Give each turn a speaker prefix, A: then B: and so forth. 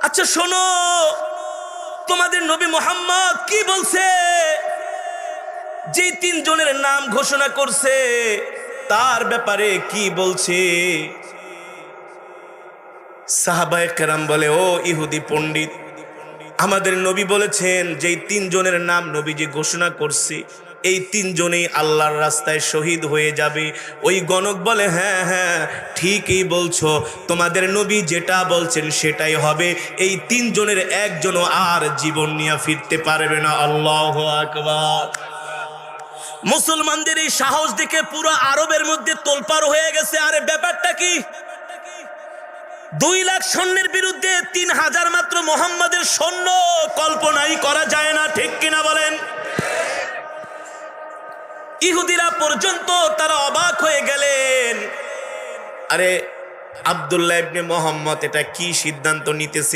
A: আচ্ছা শোনো, তোমাদের নবী মুহাম্মদ কি বলছে? যে তিনজনের নাম ঘোষণা করছে তার ব্যাপারে কি বলছে? সাহাবায়ে কেরাম বলে, ও ইহুদি পণ্ডিত, আমাদের নবী বলেছেন যেই তিনজনের নাম নবীজি ঘোষণা করছে এই তিনজনেই আল্লাহর রাস্তায় শহীদ হয়ে যাবে। ওই গণক বলে, হ্যাঁ হ্যাঁ ঠিকই বলছো, তোমাদের নবী যেটা বলছেন সেটাই হবে। এই তিনজনের একজনও আর জীবন নিয়ে ফিরতে পারবে না। আল্লাহু আকবার। মুসলমানদের এই সাহস দেখে পুরো আরবের মধ্যে তোলপাড় হয়ে গেছে। আরে ব্যাপারটা কি? 2 লাখ সৈন্যের বিরুদ্ধে 3000 মাত্র মোহাম্মদের সৈন্য, কল্পনাই করা যায় না, ঠিক কিনা বলেন? ইহুদিরা পর্যন্ত তারা অবাক হয়ে গেলেন। আরে আব্দুল্লাহ ইবনে মুহাম্মদ এটা কি সিদ্ধান্ত নিতেছে?